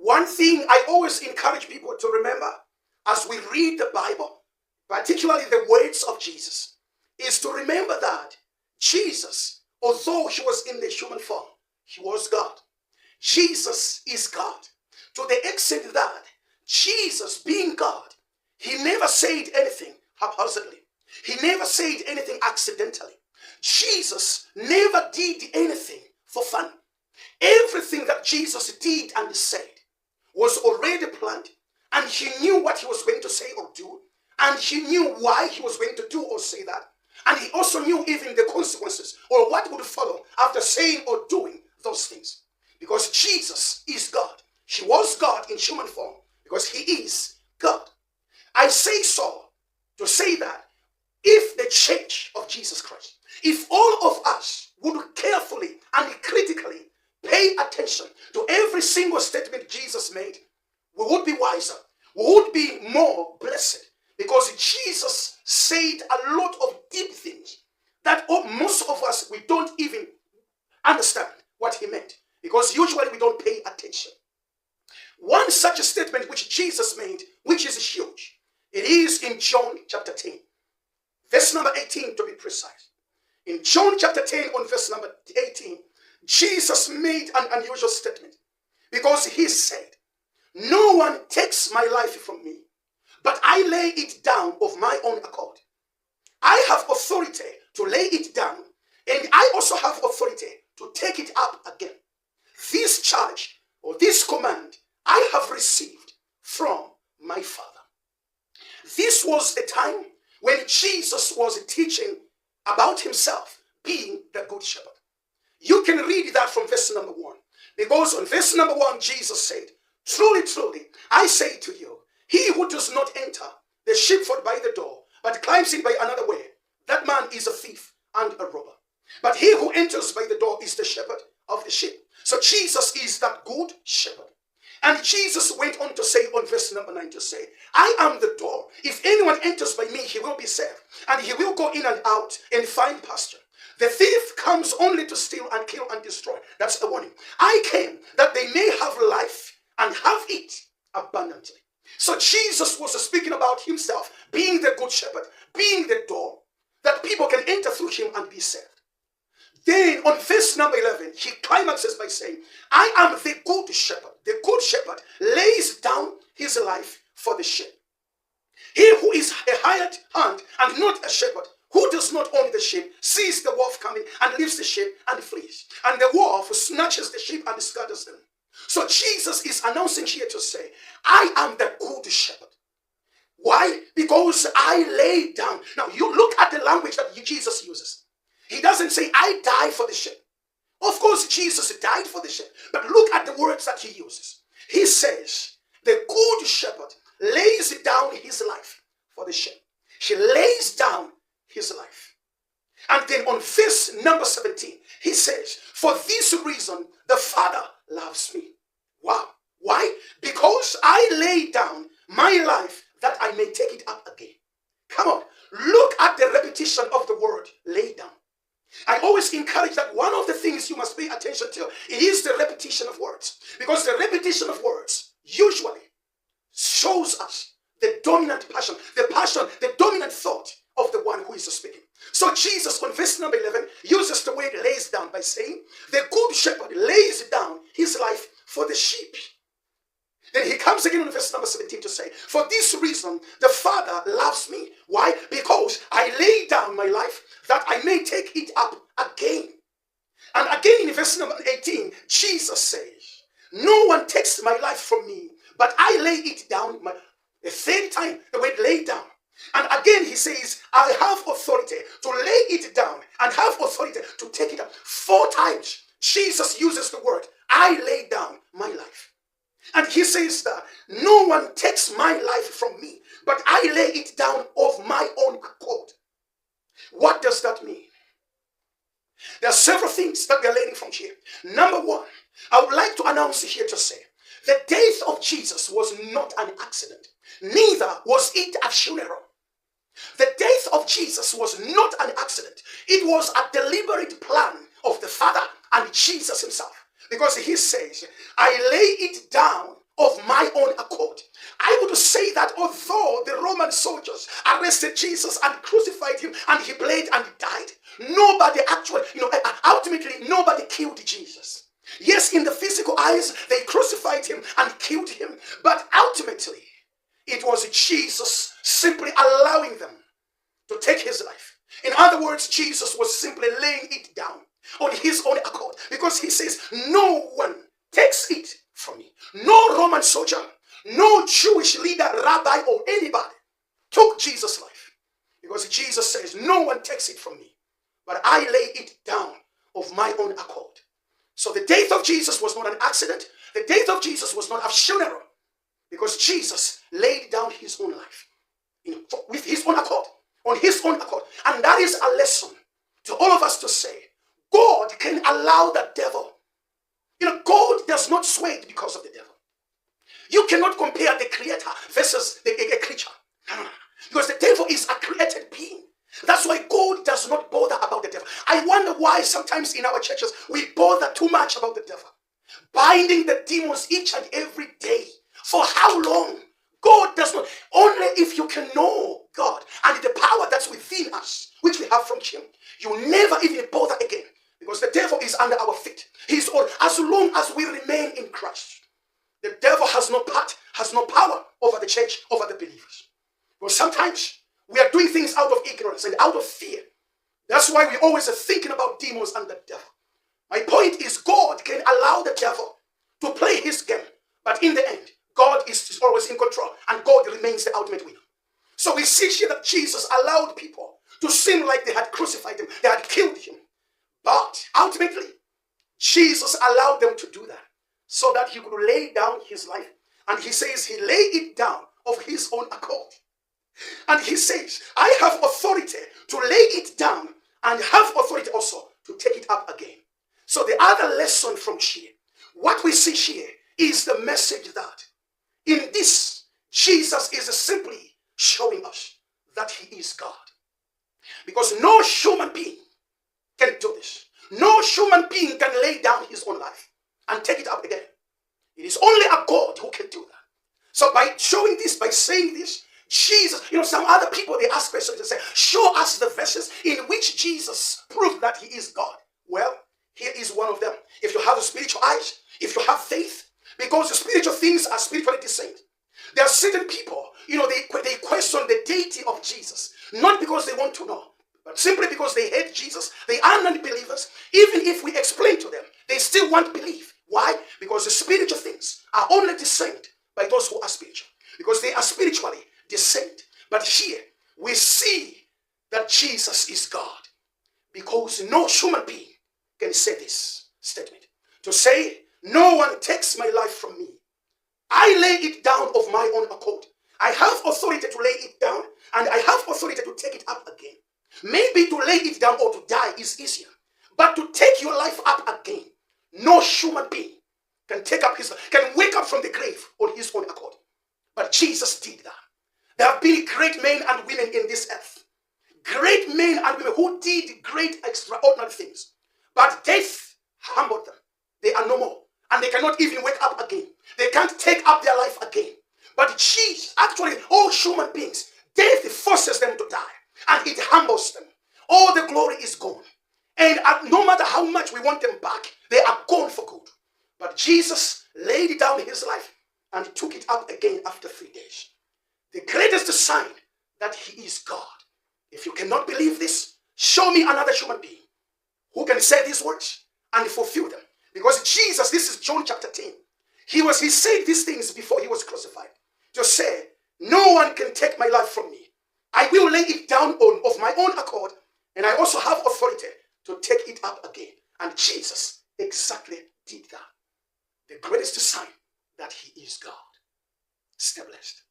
One thing I always encourage people to remember as we read the Bible, particularly the words of Jesus, is to remember that Jesus, although he was in the human form, he was God. Jesus is God. To the extent that Jesus, being God, he never said anything haphazardly. He never said anything accidentally. Jesus never did anything for fun. Everything that Jesus did and said was already planned, and he knew what he was going to say or do, and he knew why he was going to do or say that, and he also knew even the consequences or what would follow after saying or doing those things. Because Jesus is God. He was God in human form because he is God. I say so to say that if the church of Jesus Christ, if all of us would carefully and critically pay attention to every single statement Jesus made, we would be wiser. We would be more blessed because Jesus said a lot of deep things that most of us, we don't even understand what he meant because usually we don't pay attention. One such a statement which Jesus made, which is huge, it is in John chapter 10, verse number 18 to be precise. In John chapter 10 on verse number 18, Jesus made an unusual statement because he said, "No one takes my life from me, but I lay it down of my own accord. I have authority to lay it down, and I also have authority to take it up again. This charge or this command I have received from my Father." This was the time when Jesus was teaching about himself being the good shepherd. You can read that from verse number 1. Because on verse number 1, Jesus said, "Truly, truly, I say to you, he who does not enter the sheepfold by the door, but climbs in by another way, that man is a thief and a robber. But he who enters by the door is the shepherd of the sheep." So Jesus is that good shepherd. And Jesus went on to say on verse number 9 to say, "I am the door. If anyone enters by me, he will be saved, and he will go in and out and find pasture. The thief comes only to steal and kill and destroy." That's a warning. "I came that they may have life and have it abundantly." So Jesus was speaking about himself being the good shepherd, being the door, that people can enter through him and be saved. Then on verse number 11, he climaxes by saying, "I am the good shepherd. The good shepherd lays down his life for the sheep. He who is a hired hand and not a shepherd, who does not own the sheep, sees the wolf coming and leaves the sheep and flees. And the wolf snatches the sheep and scatters them." So Jesus is announcing here to say, "I am the good shepherd." Why? Because I lay down. Now you look at the language that Jesus uses. He doesn't say, "I die for the sheep." Of course, Jesus died for the sheep. But look at the words that he uses. He says, "The good shepherd lays down his life for the sheep." He lays down his life. And then on verse number 17, he says, "For this reason, the Father loves me." Wow. Why? Because I lay down my life that I may take it up again. Come on. Look at the repetition of the word lay down. I always encourage that one of the things you must pay attention to is the repetition of words. Because the repetition of words usually shows us the dominant passion, the dominant thought of the one who is speaking. So Jesus, on verse number 11, uses the word lays down by saying, "The good shepherd lays down his life for the sheep." Then he comes again in verse number 17 to say, "For this reason, the Father loves me." Why? Because I lay down my life that I may take it up again. And again in verse number 18, Jesus says, "No one takes my life from me, but I lay it down." The third time, the word lay down. And again he says, "I have authority to lay it down and have authority to take it up." 4 times Jesus uses the word, "I lay down my life." And he says that no one takes my life from me, but I lay it down of my own accord. What does that mean? There are several things that we're learning from here. Number 1, I would like to announce here to say, the death of Jesus was not an accident. Neither was it a funeral. The death of Jesus was not an accident. It was a deliberate plan of the Father and Jesus himself. Because he says, "I lay it down of my own accord. I would say that although the Roman soldiers arrested Jesus and crucified him, and he bled and he died, nobody actually, ultimately nobody killed Jesus. Yes, in the physical eyes, they crucified him and killed him, but ultimately, it was Jesus simply allowing them to take his life. In other words, Jesus was simply laying it down on his own accord, because he says, no one takes it from me. No Roman soldier, no Jewish leader, rabbi, or anybody took Jesus' life, because Jesus says, no one takes it from me, but I lay it down of my own accord. So the death of Jesus was not an accident. The death of Jesus was not a funeral, because Jesus laid down his own life with his own accord, on his own accord. And that is a lesson to all of us to say, God can allow the devil. God does not sway because of the devil. You cannot compare the creator versus a creature. No. Because the devil is a created being. That's why God does not bother about the devil. I wonder why sometimes in our churches we bother too much about the devil. Binding the demons each and every day. For how long? God does not. Only if you can know God and the power that's within us, which we have from him, you will never even bother again. Because the devil is under our feet. He's all. As long as we remain in Christ, the devil has no part, has no power over the church, over the believers. Because sometimes we are doing things out of ignorance and out of fear. That's why we always are thinking about demons and the devil. My point is, God can allow the devil to play his game, but in the end, God is always in control, and God remains the ultimate winner. So we see here that Jesus allowed people to seem like they had crucified him, they had killed him. But ultimately, Jesus allowed them to do that so that he could lay down his life. And he says he laid it down of his own accord. And he says, I have authority to lay it down and have authority also to take it up again. So the other lesson from here, what we see here is the message that in this, Jesus is simply showing us that he is God. Because no human being can do this. No human being can lay down his own life and take it up again. It is only a God who can do that. So by showing this, by saying this, Jesus, some other people, they ask questions and say, show us the verses in which Jesus proved that he is God. Well, here is one of them. If you have spiritual eyes, if you have faith, because the spiritual things are spiritually discerned. There are certain people, they question the deity of Jesus, not because they want to know, but simply because they hate Jesus. They are non-believers. Even if we explain to them, they still won't believe. Why? Because the spiritual things are only discerned by those who are spiritual, because they are spiritually discerned. But here we see that Jesus is God, because no human being can say this statement. To say, no one takes my life from me. I lay it down of my own accord. I have authority to lay it down, and I have authority to take it up again. Maybe to lay it down or to die is easier, but to take your life up again, no human being can take up his life, can wake up from the grave on his own accord. But Jesus did that. There have been great men and women in this earth, great men and women who did great extraordinary things, but death humbled them. They are no more, and they cannot even wake up again. They can't take up their life again. But Jesus, actually, all human beings, death forces them to die, and it humbles them. All the glory is gone. And no matter how much we want them back, they are gone for good. But Jesus laid down his life and took it up again after 3 days. The greatest sign that he is God. If you cannot believe this, show me another human being who can say these words and fulfill them. Because Jesus, this is John chapter 10. He said these things before he was crucified. To say, no one can take my life from me. I will lay it down of my own accord, and I also have authority to take it up again. And Jesus exactly did that. The greatest sign that he is God. Stay blessed.